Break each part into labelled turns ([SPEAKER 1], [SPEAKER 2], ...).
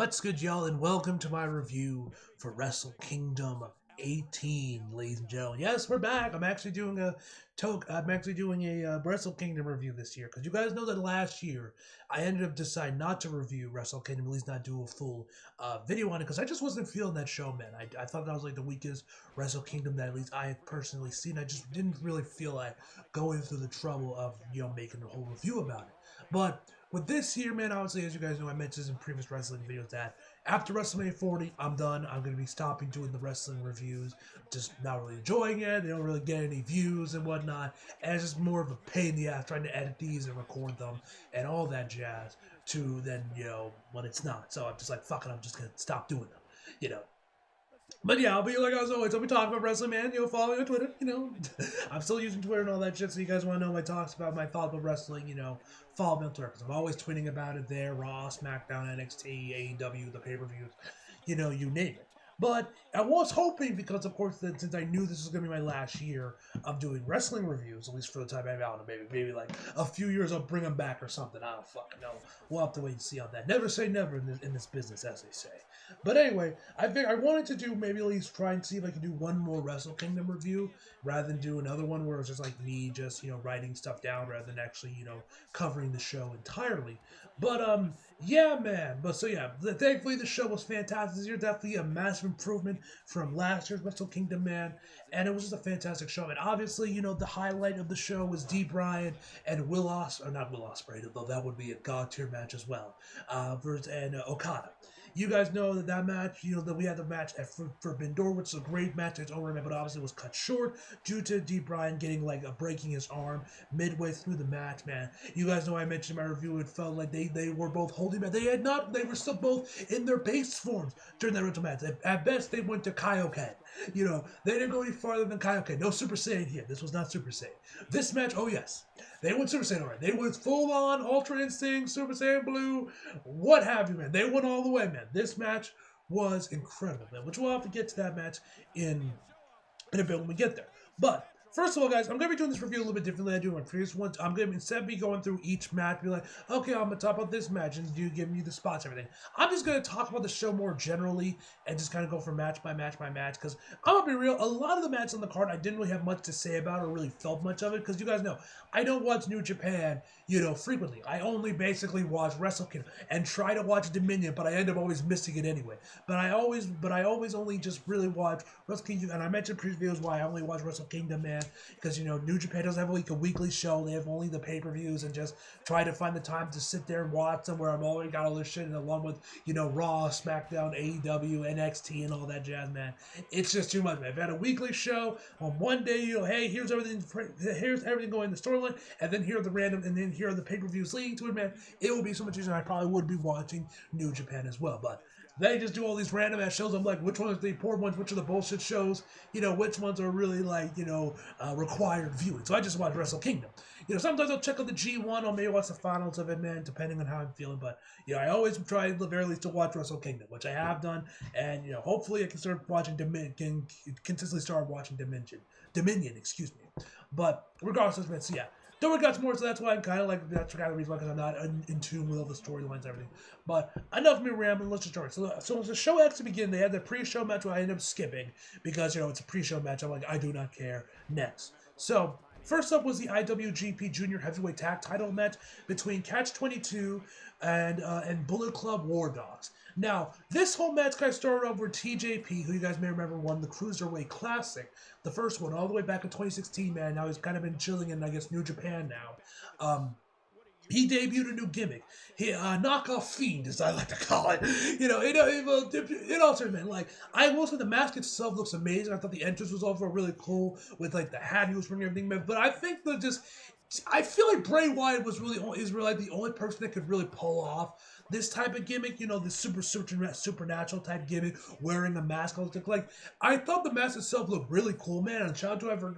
[SPEAKER 1] What's good, y'all, and welcome to my review for Wrestle Kingdom 18, ladies and gentlemen. Yes, we're back. I'm actually doing a Wrestle Kingdom review this year because you guys know that last year I ended up deciding not to review Wrestle Kingdom, at least not do a full video on it because I just wasn't feeling that show, man. I thought that was like the weakest Wrestle Kingdom that at least I had personally seen. I just didn't really feel like going through the trouble of making a whole review about it, but with this here, man, obviously, as you guys know, I mentioned this in previous wrestling videos that after WrestleMania 40, I'm done. I'm going to be stopping doing the wrestling reviews. Just not really enjoying it. They don't really get any views and whatnot. And it's just more of a pain in the ass trying to edit these and record them and all that jazz to then, when it's not. So I'm just like, fuck it, I'm just going to stop doing them, you know. But yeah, I'll be like as always. I'll be talking about wrestling, man. Follow me on Twitter. I'm still using Twitter and all that shit. So you guys want to know my talks about my thoughts about wrestling? Follow me on Twitter because I'm always tweeting about it there. Raw, SmackDown, NXT, AEW, the pay-per-views. You name it. But I was hoping because, of course, that since I knew this was gonna be my last year of doing wrestling reviews, at least for the time I don't know, maybe like a few years I'll bring them back or something. I don't fucking know. We'll have to wait and see on that. Never say never in this business, as they say. But anyway, I think I wanted to do maybe at least try and see if I could do one more Wrestle Kingdom review rather than do another one where it's just like me just writing stuff down rather than actually covering the show entirely. But yeah, man. But so yeah, thankfully the show was fantastic this year. Definitely a massive improvement from last year's Wrestle Kingdom, man. And it was just a fantastic show. And obviously, the highlight of the show was D. Bryan and not Will Ospreay, though that would be a god tier match as well. And Okada. You guys know that match, that we had the match at Forbidden Door, which is a great match in its own right, but obviously was cut short due to D. Bryan getting breaking his arm midway through the match, man. You guys know I mentioned in my review, it felt like they were both holding back. They were still both in their base forms during that original match. At best, they went to Kaioken. They didn't go any farther than Kaioken. No Super Saiyan here. This was not Super Saiyan. This match, oh yes. They went Super Saiyan alright. They went full on Ultra Instinct, Super Saiyan Blue, what have you, man. They went all the way, man. This match was incredible, man. Which we'll have to get to that match in a bit when we get there. But first of all, guys, I'm going to be doing this review a little bit differently than I do my previous ones. I'm going to, instead of me going through each match, be like, okay, I'm going to talk about this match, and you give me the spots and everything. I'm just going to talk about the show more generally and just kind of go from match by match by match, because I'm going to be real, a lot of the matches on the card I didn't really have much to say about or really felt much of it, because you guys know, I don't watch New Japan, frequently. I only basically watch Wrestle Kingdom and try to watch Dominion, but I end up always missing it anyway. But I always only just really watch Wrestle Kingdom, and I mentioned previous videos why I only watch Wrestle Kingdom, man, because New Japan doesn't have a weekly show. They have only the pay-per-views, and just try to find the time to sit there and watch them where I've already got all this shit, and along with Raw, SmackDown, AEW, NXT, and all that jazz, man. It's just too much, man. I've had a weekly show on one day, hey, here's everything going in the storyline, and then here are the pay-per-views leading to it, man. It would be so much easier. I probably would be watching New Japan as well, but they just do all these random ass shows. I'm like, which ones are the important ones? Which are the bullshit shows? Which ones are really required viewing? So I just watch Wrestle Kingdom. Sometimes I'll check out the G1 or maybe watch the finals of it, man, depending on how I'm feeling. But I always try at the very least to watch Wrestle Kingdom, which I have done, and hopefully I can start watching can consistently start watching Dominion, excuse me. But regardless of it, so yeah. Don't regret more, so that's why I'm kind of that's kind of the reason why, because I'm not in tune with all the storylines and everything. But enough of me rambling, let's just start. So the show had to begin. They had the pre-show match where I ended up skipping because, it's a pre-show match. I'm like, I do not care. Next. So, first up was the IWGP Junior Heavyweight Tag Title match between Catch-22 and Bullet Club War Dogs. Now, this whole match kind of started off with TJP, who you guys may remember won the Cruiserweight Classic, the first one, all the way back in 2016, man. Now he's kind of been chilling in, I guess, New Japan now. He debuted a new gimmick. He knockoff fiend, as I like to call it. It also, man. I will say the mask itself looks amazing. I thought the entrance was also really cool with the hat he was wearing and everything, man. But I think I feel like Bray Wyatt is really the only person that could really pull off this type of gimmick, this supernatural type gimmick, wearing a mask. I thought the mask itself looked really cool, man. And shout out to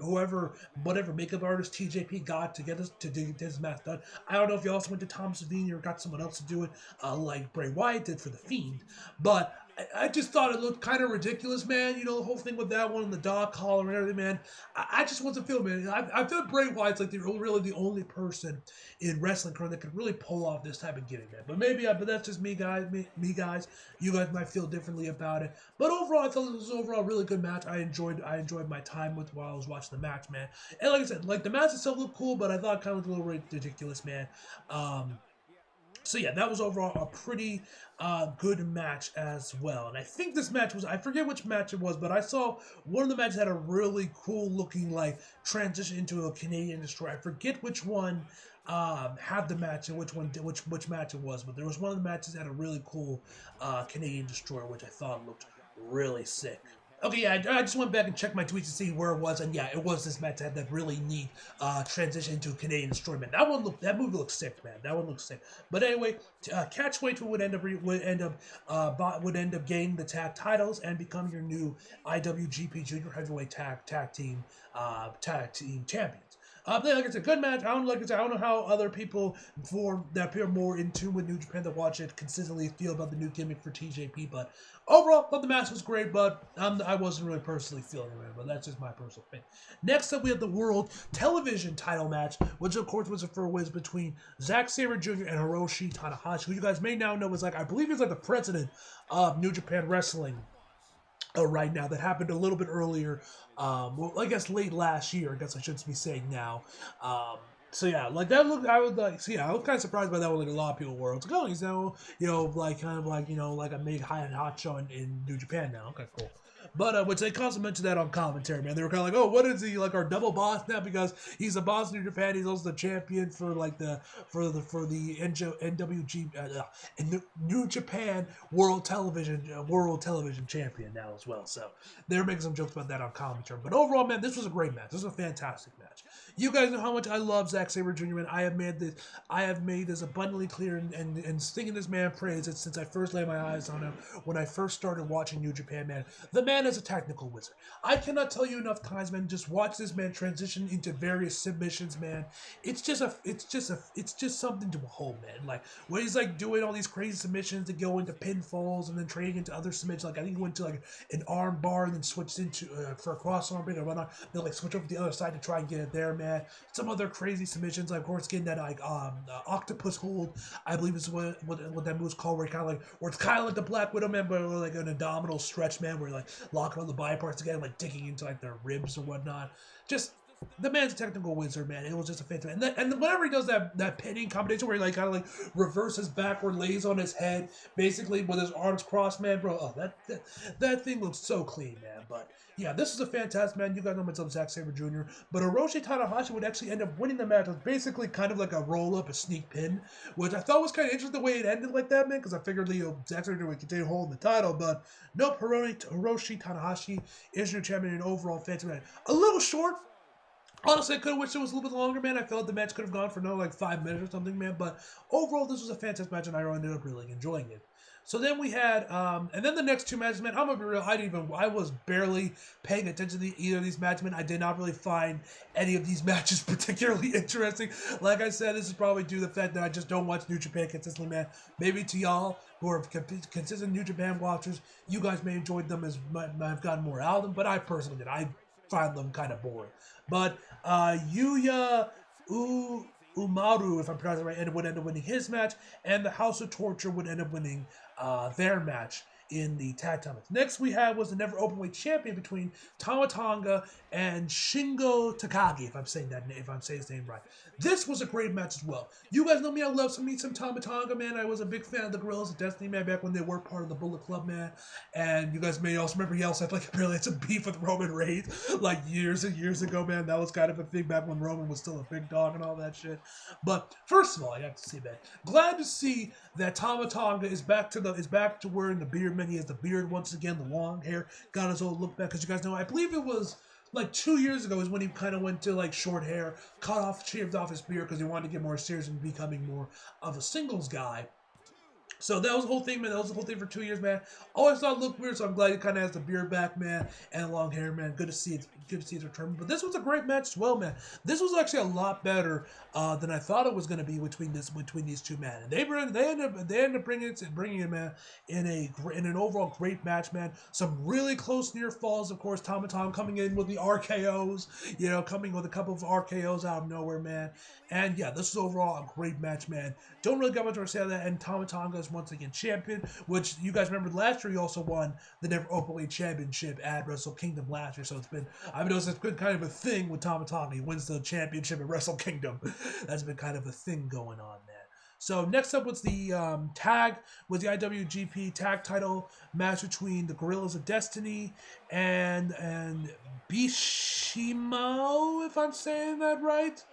[SPEAKER 1] whatever makeup artist TJP got to get his mask done. I don't know if you also went to Tom Savini or got someone else to do it, like Bray Wyatt did for the Fiend, but I just thought it looked kind of ridiculous, man. You know, the whole thing with that one and the dog collar and everything, man. I just wasn't feeling, man. I feel Bray Wyatt's like really the only person in wrestling currently that could really pull off this type of gimmick, man. But maybe, but that's just me, guys. Me, guys. You guys might feel differently about it. But overall, I thought this was overall a really good match. I enjoyed my time with while I was watching the match, man. And like I said, like the match itself looked cool, but I thought it kind of looked a little ridiculous, man. So yeah, that was overall a pretty good match as well. And I think this match was, I forget which match it was, but I saw one of the matches had a really cool looking like transition into a Canadian Destroyer. I forget which one had the match and which match it was, but there was one of the matches that had a really cool Canadian Destroyer, which I thought looked really sick. Okay, yeah, I just went back and checked my tweets to see where it was, and yeah, it was this match that had that really neat transition into Canadian Destroyer, man. That movie looked sick, man. That one looked sick. But anyway, Catchweight would end up gaining the tag titles and become your new IWGP Junior Heavyweight tag team champions. Like I said, good match. I don't know how other people that appear more in tune with New Japan that watch it consistently feel about the new gimmick for TJP. But overall, thought the match was great, but I wasn't really personally feeling it. But that's just my personal opinion. Next up, we have the World Television Title match, which of course was between Zack Sabre Jr. and Hiroshi Tanahashi, who you guys may now know is I believe he's like the president of New Japan Wrestling. Right now, that happened a little bit earlier. Well, I guess late last year. I guess I should be saying now. So yeah, like that looked. I was like, so yeah, I was kind of surprised by that one. Like a lot of people were. It's like, oh, he's now, like kind of like like a big hot show in New Japan now. Okay, cool. But which they constantly mentioned that on commentary, man. They were kind of like, "Oh, what is he like? Our double boss now because he's a boss in New Japan. He's also the champion for like the NWG in the New Japan World Television Champion now as well." So they're making some jokes about that on commentary. But overall, man, this was a great match. This was a fantastic match. You guys know how much I love Zack Sabre Jr. Man. I have made this abundantly clear and singing this man praise since I first laid my eyes on him when I first started watching New Japan, man. The man is a technical wizard. I cannot tell you enough times, man. Just watch this man transition into various submissions, man. It's just something to behold, man. Like when he's like doing all these crazy submissions to go into pinfalls and then trading into other submissions. Like I think he went to like an arm bar and then switched into for a cross arm break or whatnot. Then like switch over to the other side to try and get it there, man. Some other crazy submissions, like of course getting that like octopus hold. I believe is what that move's called, where it's kind of like the Black Widow, man, but like an abdominal stretch, man, where you're like locking all the body parts together, like digging into like their ribs or whatnot. Just the man's a technical wizard, man. It was just a fantastic. And whenever he does that pinning combination where he like kind of like reverses backward, lays on his head, basically with his arms crossed, man, bro. Oh, that thing looks so clean, man. But yeah, this is a fantastic man. You guys know myself, Zack Sabre Jr. But Hiroshi Tanahashi would actually end up winning the match. It was basically kind of like a roll up, a sneak pin, which I thought was kind of interesting the way it ended like that, man. Because I figured Zack Sabre Jr. would continue holding the title, but nope. Hiroshi Tanahashi is your champion and overall fantastic man. A little short. Honestly, I could have wished it was a little bit longer, man. I felt the match could have gone for like 5 minutes or something, man. But overall, this was a fantastic match, and I ended up really enjoying it. So then we had, and then the next two matches, man. I'm gonna be real. I was barely paying attention to either of these matches, man. I did not really find any of these matches particularly interesting. Like I said, this is probably due to the fact that I just don't watch New Japan consistently, man. Maybe to y'all who are consistent New Japan watchers, you guys may enjoy them might have gotten more out of them, but I personally did. I find them kind of boring. But Yuya Umaru, if I'm pronouncing it right, would end up winning his match, and the House of Torture would end up winning their match in the tag team. Next we had was the never openweight champion between Tama Tonga and Shingo Takagi, if I'm saying his name right. This was a great match as well. You guys know me, I love some Tama Tonga, man. I was a big fan of the Guerrillas of Destiny, man, back when they were part of the Bullet Club, man. And you guys may also remember he also had like apparently had some beef with Roman Reigns like years and years ago, man. That was kind of a thing back when Roman was still a big dog and all that shit. But first of all, I have to say, man, glad to see that Tama Tonga is back to wearing the beard, man. He has the beard once again, the long hair, got his old look back. Because you guys know, I believe it was like 2 years ago is when he kind of went to like short hair, shaved off his beard because he wanted to get more serious and becoming more of a singles guy. So that was the whole thing, man. That was the whole thing for 2 years, man. Always thought it looked weird, so I'm glad he kind of has the beard back, man, and long hair, man. Good to see it. Good to see it return. But this was a great match as well, man. This was actually a lot better than I thought it was going to be between these two men. And they ended up bringing it, man, in an overall great match, man. Some really close near falls, of course. Tom and Tom coming in with the RKOs, coming with a couple of RKOs out of nowhere, man. And yeah, this is overall a great match, man. Don't really got much to say on that. And Tama Tonga is once again champion, which you guys remember last year he also won the Never Openweight Championship at Wrestle Kingdom last year. So I've noticed it's been kind of a thing with Tama Tonga. He wins the championship at Wrestle Kingdom. That's been kind of a thing going on there. So next up was the IWGP tag title match between the Gorillas of Destiny and Bishimo, if I'm saying that right.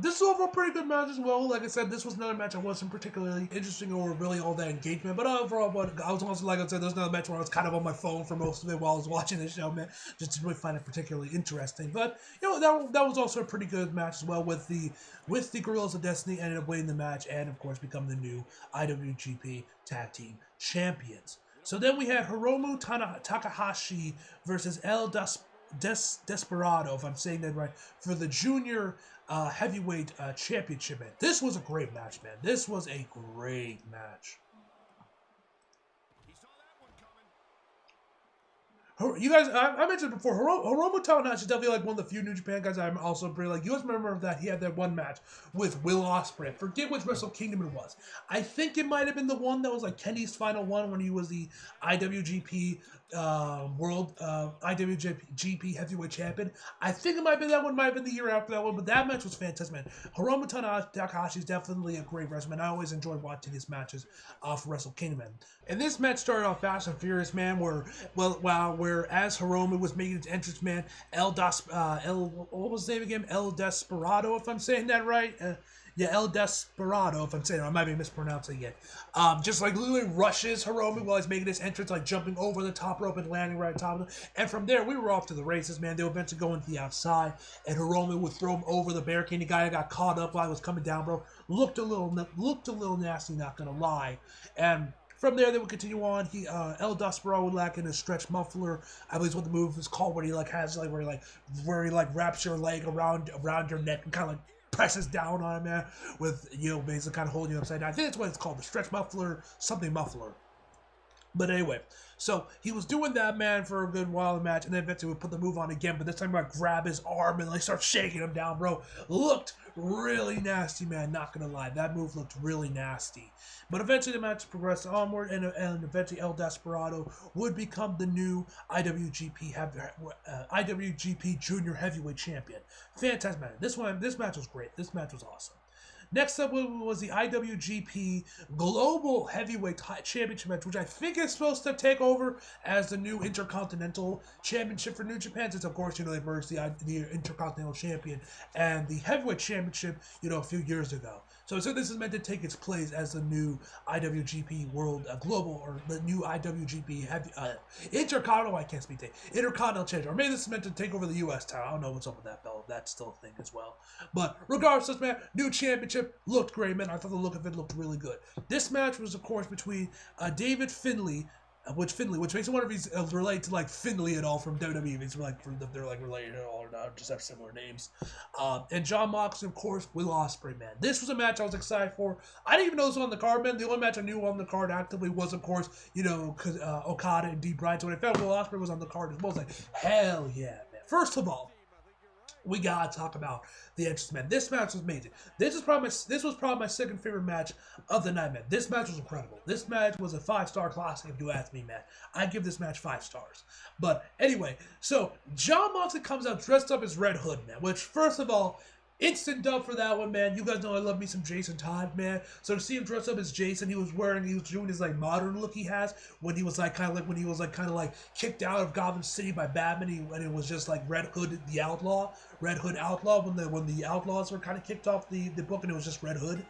[SPEAKER 1] This is overall a pretty good match as well. Like I said, this was another match I wasn't particularly interesting or really all that engagement. But overall, I was also, like I said, there's another match where I was kind of on my phone for most of it while I was watching the show, man. Just didn't really find it particularly interesting. But that was also a pretty good match as well with the Gorillas of Destiny. Ended up winning the match and of course become the new IWGP Tag Team Champions. So then we had Hiromu Takahashi versus El Desperado, if I'm saying that right, for the junior heavyweight championship, man. This was a great match, man. This was a great match. You guys, I mentioned before, Hiromu Tanahashi is definitely like one of the few New Japan guys I'm also pretty like. You guys remember that he had that one match with Will Ospreay. I forget which Wrestle Kingdom it was. I think it might have been the one that was like Kenny's final one when he was the IWGP IWGP Heavyweight Champion. I think it might have been that one, might have been the year after that one, but that match was fantastic, man. Hiromu Takahashi is definitely a great wrestler, man. I always enjoy watching his matches for Wrestle Kingdom, man. And this match started off fast and furious, man, where as Hiromu was making his entrance, man, what was his name again? El Desperado, if I'm saying that right. El Desperado, if I'm saying it, I might be mispronouncing it. Just like literally rushes Hiromu while he's making his entrance, like jumping over the top rope and landing right on top of him. And from there, we were off to the races, man. They were eventually going to the outside, and Hiromu would throw him over the barricade. The guy that got caught up while he was coming down, bro, looked a little nasty, not gonna lie. And from there, they would continue on. El Desperado would in a stretch muffler. I believe what the move is called, where he wraps your leg around your neck and kind of presses down on him, man, with basically kind of holding you upside down. I think that's what it's called, the stretch muffler, something muffler. But anyway, so he was doing that, man, for a good while in the match, and then eventually would put the move on again, but this time I grab his arm and start shaking him down, bro. Looked really nasty, man, not gonna lie. That move looked really nasty. But eventually the match progressed onward, and eventually El Desperado would become the new IWGP Junior Heavyweight Champion. Fantastic match. This match was great. This match was awesome. Next up was the IWGP Global Heavyweight Championship match, which I think is supposed to take over as the new Intercontinental Championship for New Japan, since, of course, they merged the Intercontinental Champion and the Heavyweight Championship, a few years ago. So this is meant to take its place as the new IWGP World Global, or the new IWGP Intercontinental, I can't speak today, Intercontinental Champion. Or maybe this is meant to take over the U.S. title. I don't know what's up with that belt. That's still a thing as well. But regardless, man, new championship looked great, man. I thought the look of it looked really good. This match was, of course, between David Finlay, which makes me wonder if he's related to Finlay at all from WWE. If they're related at all or not, just have similar names. And Jon Moxley, of course, Will Ospreay, man. This was a match I was excited for. I didn't even know this was on the card, man. The only match I knew on the card actively was, of course, Okada and D. Bryan. So when I found Will Ospreay was on the card as well, I was like, hell yeah, man. First of all, we gotta talk about the entrance, man. This match was amazing. This was probably my second favorite match of the night, man. This match was incredible. This match was a 5-star classic, if you ask me, man. I give this match 5 stars. But anyway, so Jon Moxley comes out dressed up as Red Hood, man. Which, first of all, instant dub for that one, man. You guys know I love me some Jason Todd, man. So to see him dress up as Jason, he was doing his modern look he has when he was kind of kicked out of Gotham City by Batman, and it was just Red Hood Outlaw when the Outlaws were kind of kicked off the book, and it was just Red Hood.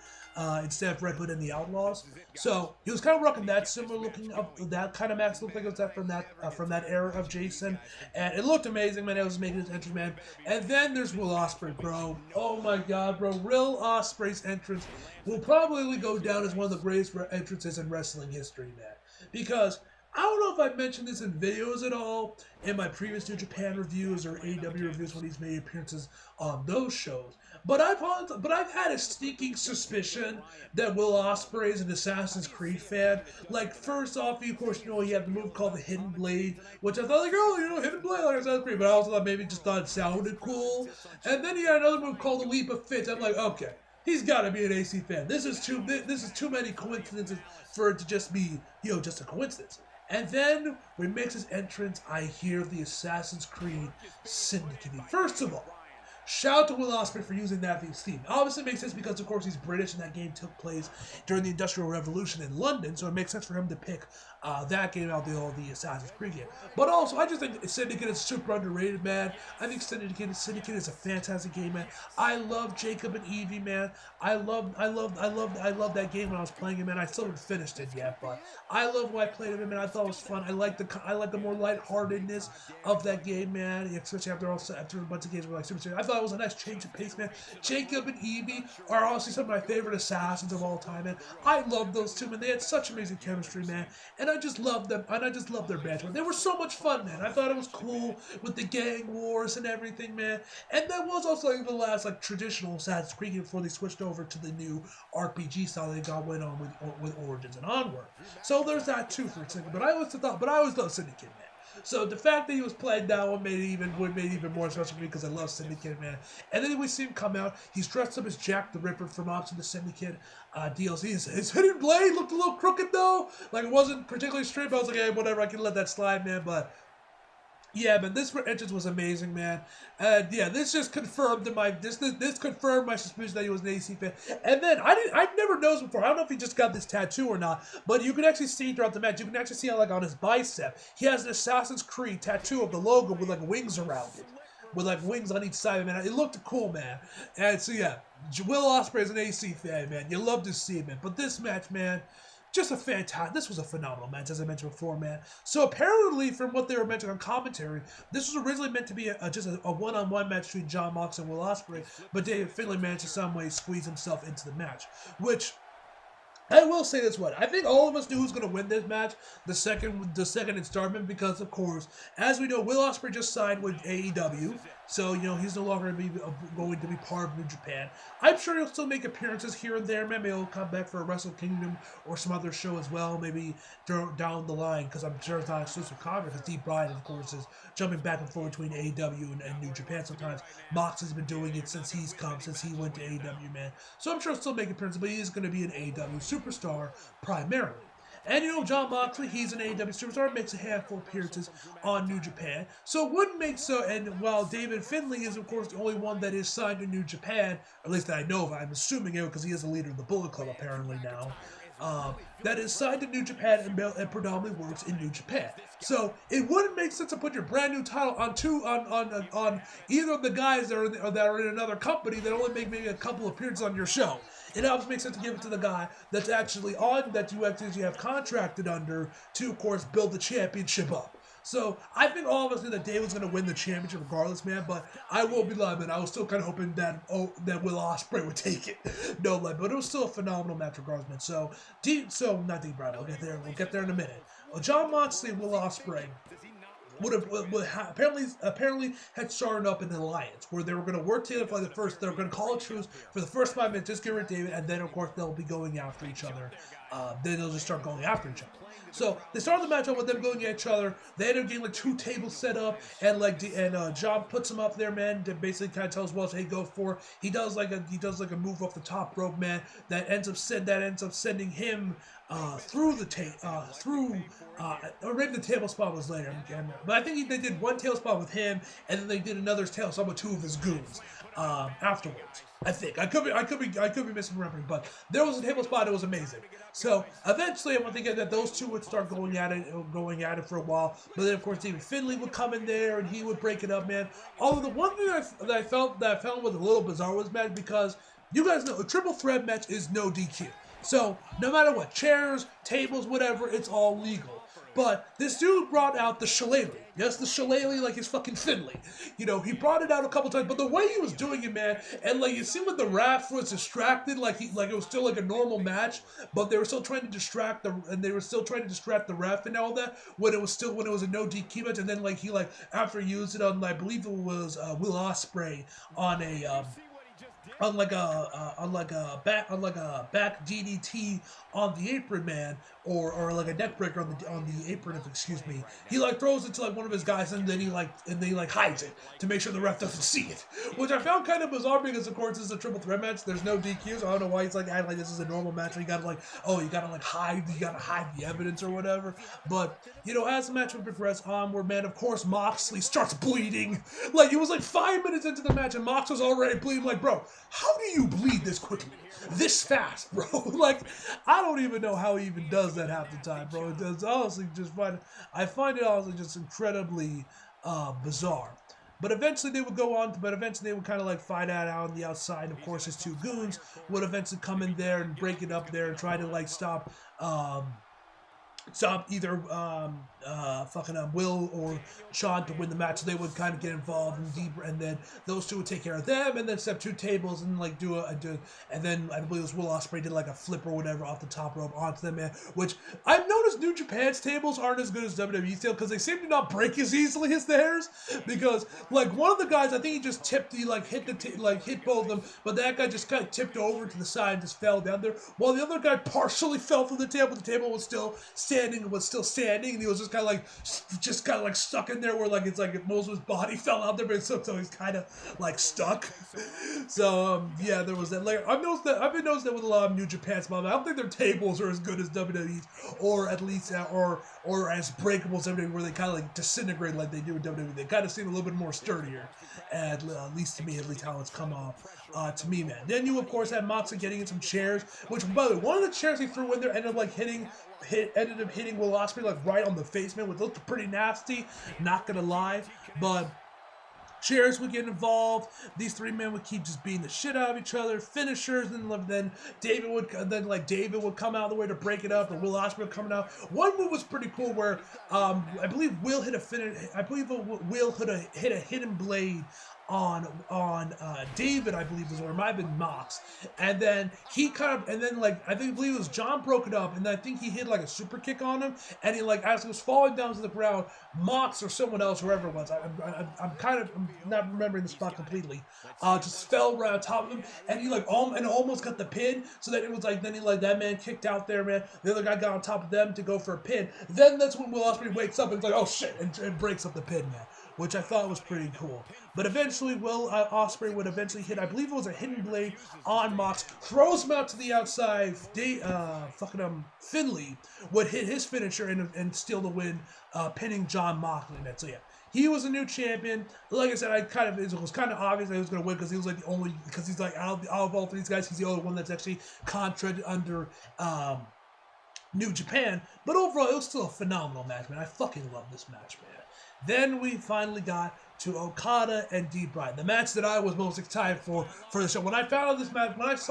[SPEAKER 1] instead of Red Hood and the Outlaws. So he was kind of rocking that similar looking up that kind of mask. Looked like it was that from that era of Jason, and it looked amazing, man. It was making his entrance, man. And then there's Will Ospreay, bro. Oh my God, bro. Will Ospreay's entrance will probably go down as one of the greatest entrances in wrestling history, man. Because I don't know if I've mentioned this in videos at all, in my previous New Japan reviews or AEW reviews when he's made appearances on those shows. But I've had a sneaking suspicion that Will Ospreay is an Assassin's Creed fan. Like, first off, of course, he had the move called the Hidden Blade, which I thought, like, oh, Hidden Blade like Assassin's Creed, but I also thought maybe just thought it sounded cool. And then he had another move called the Leap of Faith. I'm like, okay, he's got to be an AC fan. This is too many coincidences for it to just be, just a coincidence. And then when he makes his entrance, I hear the Assassin's Creed Syndicate. First of all, shout out to Will Ospreay for using that theme. Obviously, it makes sense because, of course, he's British and that game took place during the Industrial Revolution in London, so it makes sense for him to pick that game out of the Assassin's Creed game. But also, I just think Syndicate is super underrated, man. I think Syndicate is a fantastic game, man. I love Jacob and Evie, man. I love that game when I was playing it, man. I still haven't finished it yet, but I love when I played it, man. I thought it was fun. I like the more lightheartedness of that game, man. Especially after a bunch of games were like super serious. I thought it was a nice change of pace, man. Jacob and Evie are honestly some of my favorite assassins of all time, man. I love those two, man. They had such amazing chemistry, man. And I just love them, and I just love their banter. They were so much fun, man. I thought it was cool with the gang wars and everything, man. And that was also like the last traditional Assassin's Creed game before they switched over to the new RPG style they went on with Origins and onward. So there's that too for a second. But I always loved Syndicate, man. So the fact that he was playing that one made it even more special for me because I love Syndicate, man. And then we see him come out. He's dressed up as Jack the Ripper from Ops of the Syndicate DLC. His hidden blade looked a little crooked though. Like, it wasn't particularly straight, but I was like, hey, whatever, I can let that slide, man. But yeah, man, this entrance was amazing, man. Yeah, this just confirmed this confirmed my suspicion that he was an AC fan. And then I'd never noticed before. I don't know if he just got this tattoo or not, but you can actually see throughout the match. You can actually see how, like, on his bicep, he has an Assassin's Creed tattoo of the logo with like wings around it, with like wings on each side, man. It looked cool, man. And so yeah, Will Ospreay is an AC fan, man. You love to see it, man. But this match, man, just a fantastic. This was a phenomenal match, as I mentioned before, man. So apparently, from what they were mentioning on commentary, this was originally meant to be just a one-on-one match between John Mox and Will Ospreay, but David Finlay managed to some way squeeze himself into the match, which I will say this one. I think all of us knew who's going to win this match, the second installment, because, of course, as we know, Will Ospreay just signed with AEW, so, he's no longer going to be part of New Japan. I'm sure he'll still make appearances here and there. Maybe he'll come back for a Wrestle Kingdom or some other show as well, maybe down the line, because I'm sure it's not exclusive contract, because Deep Bryan, of course, is jumping back and forth between AEW and New Japan sometimes. Mox has been doing it since he went to AEW, man. So I'm sure he'll still make appearances, but he is going to be an AEW superstar primarily. And John Moxley, he's an AEW superstar, makes a handful of appearances on New Japan. So it wouldn't make so, and while David Finlay is, of course, the only one that is signed to New Japan, at least that I know of, I'm assuming it because he is the leader of the Bullet Club apparently now, that is signed to New Japan and predominantly works in New Japan. So it wouldn't make sense to put your brand new title on either of the guys that are in another company that only make maybe a couple appearances on your show. It always makes sense to give it to the guy that's actually on, that you actually have contracted under to, of course, build the championship up. So I think all of us knew that Dave was going to win the championship regardless, man. But I won't be lying, man. I was still kind of hoping that Will Ospreay would take it. No lie, but it was still a phenomenal match regardless, man. So not Deep Bryan. We'll get there in a minute. Well, John Moxley and Will Ospreay apparently had started up an alliance where they were going to work together for they were going to call a truce for the first 5 minutes, just get rid of David, and then, of course, they'll be going after each other. Then they'll just start going after each other. So they started the match off with them going at each other. They ended up getting like 2 tables set up, and John puts him up there, man, to basically kind of tell Wells, hey, go for it. He does like a move off the top rope, man, that ends up sending him through the or maybe the table spot was later, but I think they did one tail spot with him, and then they did another tail spot with 2 of his goons afterwards. I think I could be misremembering, but there was a table spot. It was amazing. So eventually, I'm thinking that those 2 would start going at it for a while. But then, of course, David Finlay would come in there and he would break it up, man. Although the one thing that I felt was a little bizarre was, man, because you guys know a triple threat match is no DQ. So no matter what, chairs, tables, whatever, it's all legal. But this dude brought out the shillelagh. Yes, the shillelagh like his fucking Finley. You know, he brought it out a couple times, but the way he was doing it, man, and like it seemed like the ref was distracted, like it was still like a normal match, but they were still trying to distract the ref and all that when it was a no DQ match, and then like he like after he used it on I believe it was Will Ospreay on a on like a back DDT on the apron, man, or like a neck breaker on the apron, excuse me. He like throws it to like one of his guys, and then he hides it to make sure the ref doesn't see it, which I found kind of bizarre because of course this is a triple threat match. There's no DQs. I don't know why he's like acting like this is a normal match. Where you gotta hide the evidence or whatever. But you know, as the match would progress onward, man, of course Moxley starts bleeding. Like it was like 5 minutes into the match, and Mox was already bleeding. Like, bro, how do you bleed this quickly, this fast, bro? Like, I don't even know how he even does that half the time, bro. It's honestly I find it honestly just incredibly bizarre. But eventually they would kind of like fight out on the outside. And of course, his two goons would eventually come in there and break it up there and try to like stop either Will or Sean to win the match. So they would kind of get involved in deeper, and then those two would take care of them, and then step two tables and like and then I believe it was Will Ospreay did like a flip or whatever off the top rope onto them, man. Which I've noticed New Japan's tables aren't as good as WWE's tables because they seem to not break as easily as theirs. Because like one of the guys, I think he just tipped, he like hit hit both of them, but that guy just kind of tipped over to the side and just fell down there, while the other guy partially fell from the table. The table was still standing, and he was just kind of like stuck in there, where like it's like if most of his body fell out there, but so he's kind of like stuck. So yeah, there was that layer. I've been noticing that with a lot of New Japan's mom. I don't think their tables are as good as WWE's, or at least or as breakable as WWE, where they kind of like disintegrate like they do in WWE. They kind of seem a little bit more sturdier, at least to me, at least how it's come off to me, man. Then you of course had Moxley getting in some chairs, which by the way, one of the chairs he threw in there ended up hitting Will Ospreay like right on the face, man, which looked pretty nasty, not gonna lie. But chairs would get involved. These three men would keep just beating the shit out of each other. Finishers, and then David would come out of the way to break it up, or Will Ospreay coming out. One move was pretty cool where I believe Will hit a hidden blade on David, I believe, or it might have been Mox, and then I believe it was John broke it up, and I think he hit like a super kick on him, and he like as he was falling down to the ground, Mox or someone else, whoever it was, I'm not remembering the spot completely, just fell right on top of him, and he like and almost got the pin. So then it was like that man kicked out there, man. The other guy got on top of them to go for a pin. Then that's when Will Ospreay wakes up and it's like, oh shit, and breaks up the pin, man, which I thought was pretty cool. But eventually, Will Ospreay would eventually hit, I believe it was a hidden blade on Mox, throws him out to the outside. Finley would hit his finisher and steal the win, pinning John Moxley. So yeah, he was a new champion. Like I said, it was kind of obvious that he was going to win because he was like because he's like out of all three of these guys, he's the only one that's actually contracted under New Japan. But overall, it was still a phenomenal match, man. I fucking love this match, man. Then we finally got to Okada and D-Bryan, the match that I was most excited for the show. When I found out this match, when I was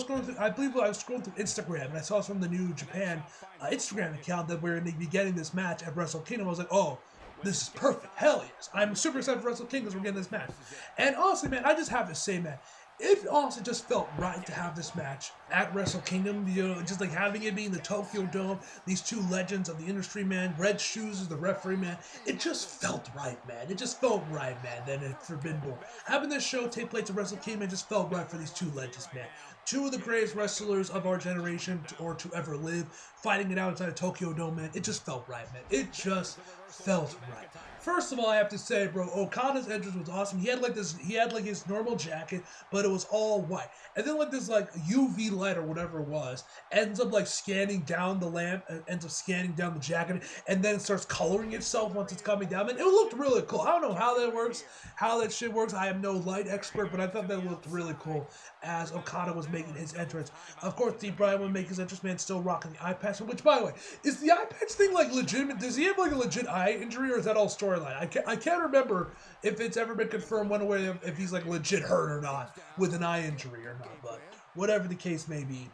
[SPEAKER 1] scrolling through, I believe I was scrolling through Instagram, and I saw from the New Japan Instagram account that we're going to be getting this match at Wrestle Kingdom. I was like, oh, this is perfect. Hell yes. I'm super excited for Wrestle Kingdom because we're getting this match. And honestly, man, I just have to say, man, it also just felt right to have this match at Wrestle Kingdom, you know, just like having it being the Tokyo Dome, these two legends of the industry, man. Red Shoes is the referee, man. It just felt right, man. It just felt right, man, then at Forbidden Door. Having this show take place at Wrestle Kingdom, it just felt right for these two legends, man. Two of the greatest wrestlers of our generation or to ever live, fighting it out inside of Tokyo Dome, man. It just felt right, man. It just felt right. First of all, I have to say, bro, Okada's entrance was awesome. He had like his normal jacket, but it was all white. And then like this like UV light or whatever it was ends up like scanning down the lamp, ends up scanning down the jacket, and then it starts coloring itself once it's coming down. And it looked really cool. I don't know how that works, how that shit works. I am no light expert, but I thought that looked really cool as Okada was making his entrance. Of course, D-Bryan would make his entrance, man, still rocking the eye patch. Which, by the way, is the eye patch thing like legitimate? Does he have like a legit eye eye injury, or is that all storyline? I can't remember if it's ever been confirmed one way if he's like legit hurt or not with an eye injury or not. But whatever the case may be,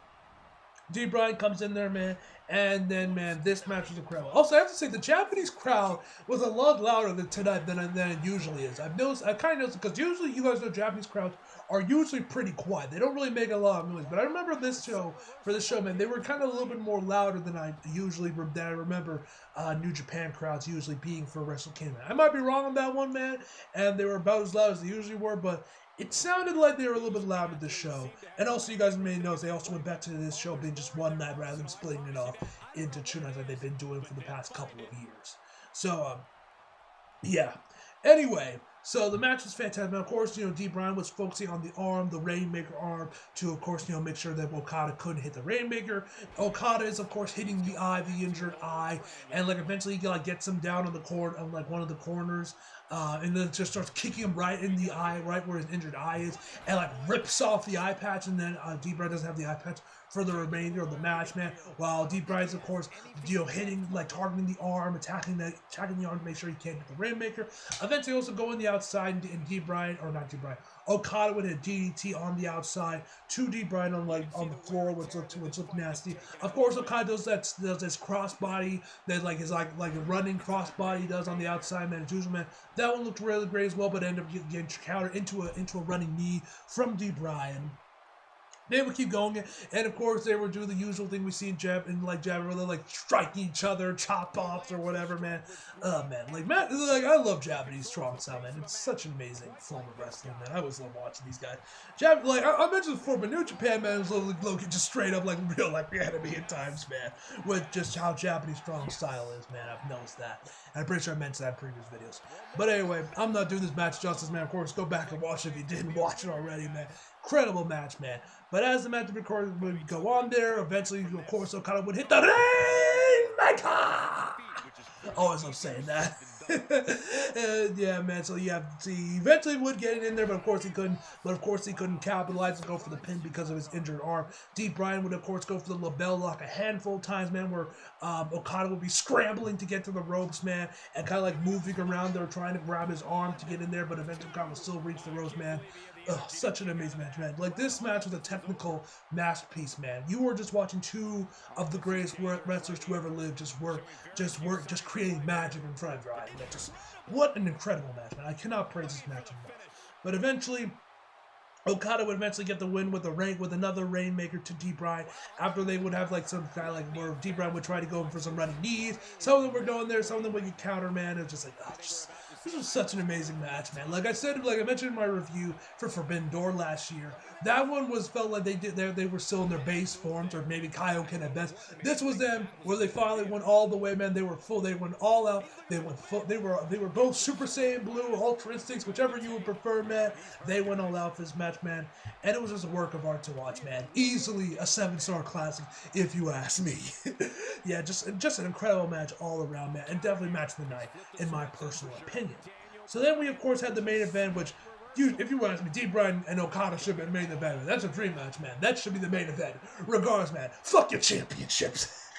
[SPEAKER 1] D. Bryan comes in there, man, and then, man, this match was incredible. Also, I have to say, the Japanese crowd was a lot louder tonight than it usually is. I've kind of noticed, because usually, you guys know, Japanese crowds are usually pretty quiet. They don't really make a lot of noise. But I remember for this show, man, they were kind of a little bit more louder than I remember New Japan crowds usually being for Wrestle Kingdom. I might be wrong on that one, man, and they were about as loud as they usually were, but it sounded like they were a little bit loud at this show. And also, you guys may know, they also went back to this show being just one night rather than splitting it off into 2 nights like they've been doing for the past couple of years. So, yeah. Anyway, so the match was fantastic. Now, of course, D. Bryan was focusing on the arm, the Rainmaker arm, to, of course, make sure that Okada couldn't hit the Rainmaker. Okada is, of course, hitting the eye, the injured eye, and, like, eventually he, like, gets him down on the corner, on, like, one of the corners, and then just starts kicking him right in the eye, right where his injured eye is, and, like, rips off the eye patch, and then D. Bryan doesn't have the eye patch for the remainder of the match, man. While D. Bryan's, of course, hitting, like, targeting the arm, attacking the arm to make sure he can't hit the Rainmaker. Eventually, also going the outside, and Okada would hit DDT on the outside to D. Bryan on the floor, which looked nasty. Of course, Okada does this crossbody that like a running crossbody does on the outside, man. As usual, man. That one looked really great as well, but ended up getting countered into a running knee from D. Bryan. They would keep going, and of course they would do the usual thing we see in Japan, where they're like striking each other, chop offs or whatever, man. I love Japanese strong style, man. It's such an amazing form of wrestling, man. I always love watching these guys. I mentioned before, but New Japan, man, is looking just straight up like the enemy at times, man. With just how Japanese strong style is, man. I've noticed that. And I'm pretty sure I mentioned that in previous videos. But anyway, I'm not doing this match justice, man. Of course, go back and watch it if you didn't watch it already, man. Incredible match, man. But as the match would go on there, eventually, of course, Okada would hit the Rainmaker! Always love saying that. Yeah, man. So yeah, he eventually would get it in there, but of course he couldn't. But of course he couldn't capitalize and go for the pin because of his injured arm. D. Bryan would of course go for the label lock a handful of times, man, where Okada would be scrambling to get to the ropes, man, and kind of like moving around there, trying to grab his arm to get in there, but eventually Okada would still reach the ropes, man. Such an amazing match, man. Like, this match was a technical masterpiece, man. You were just watching 2 of the greatest wrestlers to ever live just creating magic in front of your eye. What an incredible match, man. I cannot praise this match enough. But eventually, Okada would eventually get the win with another Rainmaker to D. Bryan after they would have like some kind of like where D. Bryan would try to go for some running knees. Some of them were going there, some of them would get counter, man. It was just like, this was such an amazing match, man. Like I said, like I mentioned in my review for Forbidden Door last year, that one felt like they were still in their base forms, or maybe Kaioken at best. This was them where they finally went all the way, man. They were full. They went all out. They went full. They were both Super Saiyan Blue or Ultra Instincts, whichever you would prefer, man. They went all out for this match, man, and it was just a work of art to watch, man. Easily a 7-star classic, if you ask me. Yeah, just an incredible match all around, man, and definitely match of the night in my personal opinion. So then we, of course, had the main event, which, if you ask me, D. Bryan and Okada should have been the main event. That's a dream match, man. That should be the main event. Regardless, man. Fuck your championships.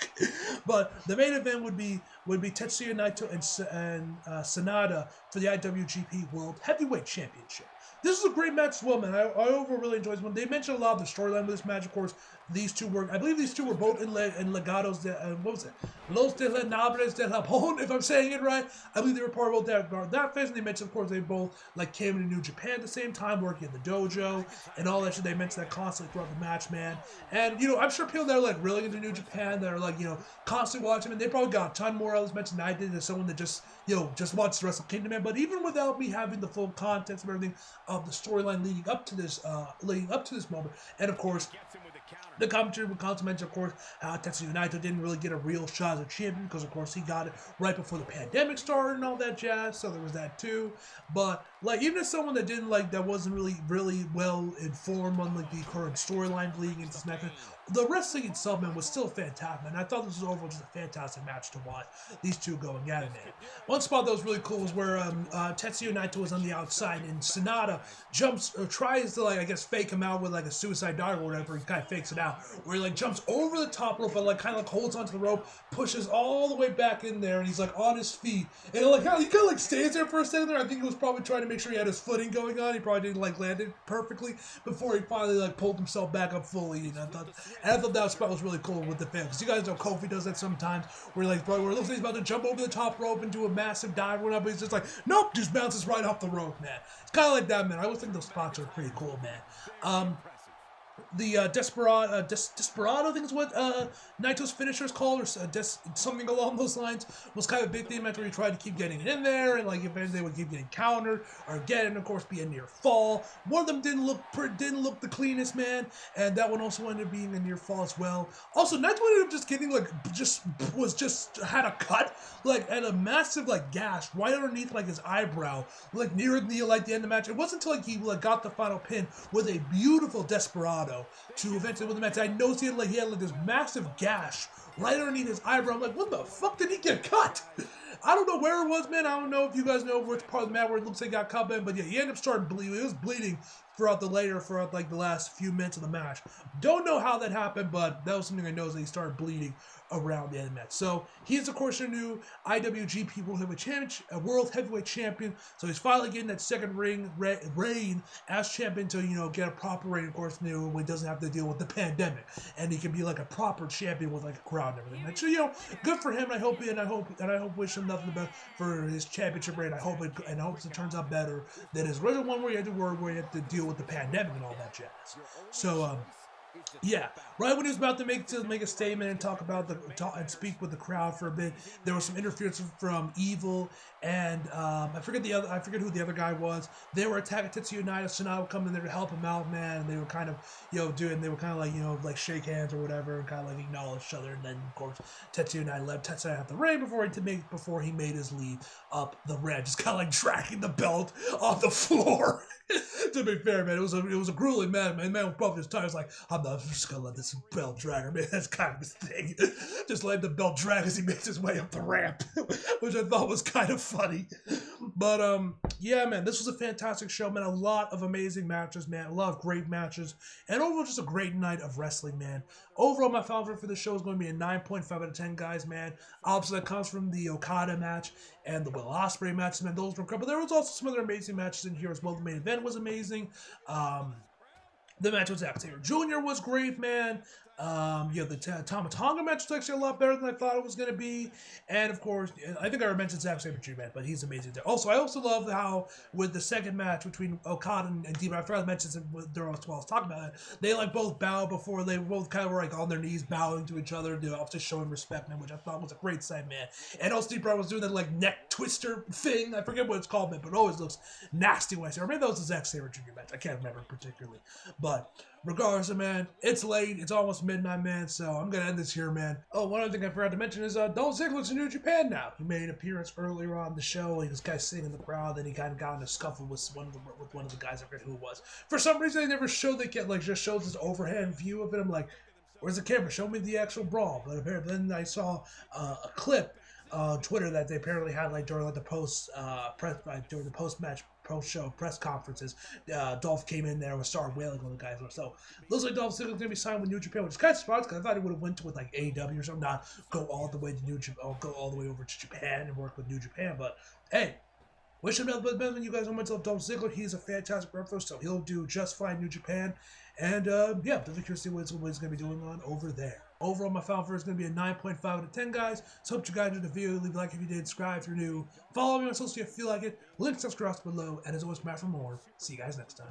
[SPEAKER 1] But the main event would be Tetsuya Naito and Sanada for the IWGP World Heavyweight Championship. This is a great match as well, man. I overall really enjoyed this one. They mentioned a lot of the storyline with this match, of course. I believe these two were both in Legados what was it? Los Delenabres de Japón, if I'm saying it right. I believe they were part of that phase, and they mentioned, of course, they both like came into New Japan at the same time, working in the dojo, and all that shit. They mentioned that constantly throughout the match, man. And, I'm sure people that are, like, really into New Japan, that are, like, constantly watching, and they probably got a ton more else mentioned than I did as someone that just watched the Wrestle Kingdom, man. But even without me having the full context of everything of the storyline leading up to this moment, and, of course, the commentary would also mention, of course, how Tetsuya Naito didn't really get a real shot as a champion because, of course, he got it right before the pandemic started and all that jazz, so there was that too. But, like, even as someone that that wasn't really well informed on, like, the current storyline leading into this match, the wrestling itself, man, was still fantastic, man. I thought this was overall just a fantastic match to watch, these two going at it, man. One spot that was really cool was where Tetsuya Naito was on the outside, and Sanada tries to, like, I guess, fake him out with, like, a suicide dive or whatever. He kind of fakes it now, where he like jumps over the top rope, but like kind of like holds onto the rope, pushes all the way back in there, and he's like on his feet, and like how he kind of like stays there for a second there. I think he was probably trying to make sure he had his footing going on. He probably didn't like land it perfectly before he finally like pulled himself back up fully. And I thought that spot was really cool with the fans, because you guys know Kofi does that sometimes, where like where it looks like he's about to jump over the top rope and do a massive dive or whatever, but he's just like, nope, just bounces right off the rope, man. It's kind of like that, man. I always think those spots are pretty cool, man. The Desperado, I think is what Naito's finisher is called, or something along those lines, was kind of a big theme match where he tried to keep getting it in there, and like eventually they would keep getting countered, or again, and of course, be a near fall. One of them didn't look the cleanest, man, and that one also ended up being a near fall as well. Also, Naito ended up just getting like had a cut, like, and a massive like gash right underneath like his eyebrow, like near the end of the match. It wasn't until like he like got the final pin with a beautiful Desperado to eventually win the match. I noticed he had like this massive gash right underneath his eyebrow. I'm like, what the fuck did he get cut? I don't know where it was, man. I don't know if you guys know which part of the mat where it looks like he got cut in, but yeah, he ended up starting bleeding. It was bleeding throughout like the last few minutes of the match. Don't know how that happened, but that was something I know, is that he started bleeding around the end of the match. So he is, of course, your new IWGP World Heavyweight Champion. So he's finally getting that second reign as champion to, you know, get a proper reign, of course, new, when he doesn't have to deal with the pandemic, and he can be like a proper champion with like a crowd and everything. Like, so, you know, good for him. I hope wish him nothing but for his championship reign. I hope it turns out better than his original one, where he had to deal with the pandemic and all that jazz. So yeah, right when he was about to make a statement and and speak with the crowd for a bit, there was some interference from Evil and I forget who the other guy was. They were attacking Tetsuya Naito. Sonata come in there to help him out, man, and they were kind of, you know, they were kind of like, you know, like shake hands or whatever, and kind of like acknowledge each other. And then of course Tetsuya Naito left Tetsuya out the ring before he made his lead up the ramp, just kind of like dragging the belt off the floor. To be fair, man, it was a grueling match, man. The man was probably just tired. He was like, I'm not just gonna let this belt drag her, man. That's kind of his thing. Just let the belt drag as he makes his way up the ramp, which I thought was kind of funny. But yeah, man, this was a fantastic show, man. A lot of amazing matches, man. A lot of great matches, and overall just a great night of wrestling, man. Overall, my final for the show is going to be a 9.5 out of 10, guys, man. Obviously, that comes from the Okada match and the Will Ospreay match, man. Those were incredible. There was also some other amazing matches in here as well. The main event was amazing. The match with Zack Sabre Jr. was great, man. Yeah, the Tama Tonga match was actually a lot better than I thought it was going to be. And, of course, I think I already mentioned Zack Sabre Jr., but he's amazing there. Also, I also love how with the second match between Okada and Demon, I forgot to mention it during while I was talking about it, they, like, both bowed before, they both kind of were, like, on their knees bowing to each other, just showing respect, man, which I thought was a great sight, man. And also, Steve Brown was doing that, like, neck twister thing. I forget what it's called, man, but it always looks nasty when I see it. Or maybe that was the Zack Sabre Jr. match. I can't remember particularly. But regardless, man, it's late. It's almost midnight, man, so I'm going to end this here, man. Oh, one other thing I forgot to mention is Dolph Ziggler's in New Japan now. He made an appearance earlier on the show. He was kind of sitting in the crowd, then he kind of got in a scuffle with one of the guys. I forget who it was. For some reason, they never showed just shows this overhand view of it. I'm like, where's the camera? Show me the actual brawl. But apparently, then I saw a clip on Twitter that they apparently had during the post-show press conferences. Dolph came in there and started wailing on the guys. So looks like Dolph Ziggler's going to be signed with New Japan, which is kind of surprising because I thought he would have went with AEW or something, not go all the way to New Japan, go all the way over to Japan and work with New Japan. But hey, wish him nothing but better than you guys know. Myself, Dolph Ziggler, he's a fantastic wrestler, so he'll do just fine in New Japan. And yeah, definitely curious to see what he's going to be doing on over there. Overall, my final for is going to be a 9.5 out of 10, guys. So hope you guys enjoyed the video. Leave a like if you did. Subscribe if you're new. Follow me on social media if you feel like it. Links subscribe below. And as always, back for more. See you guys next time.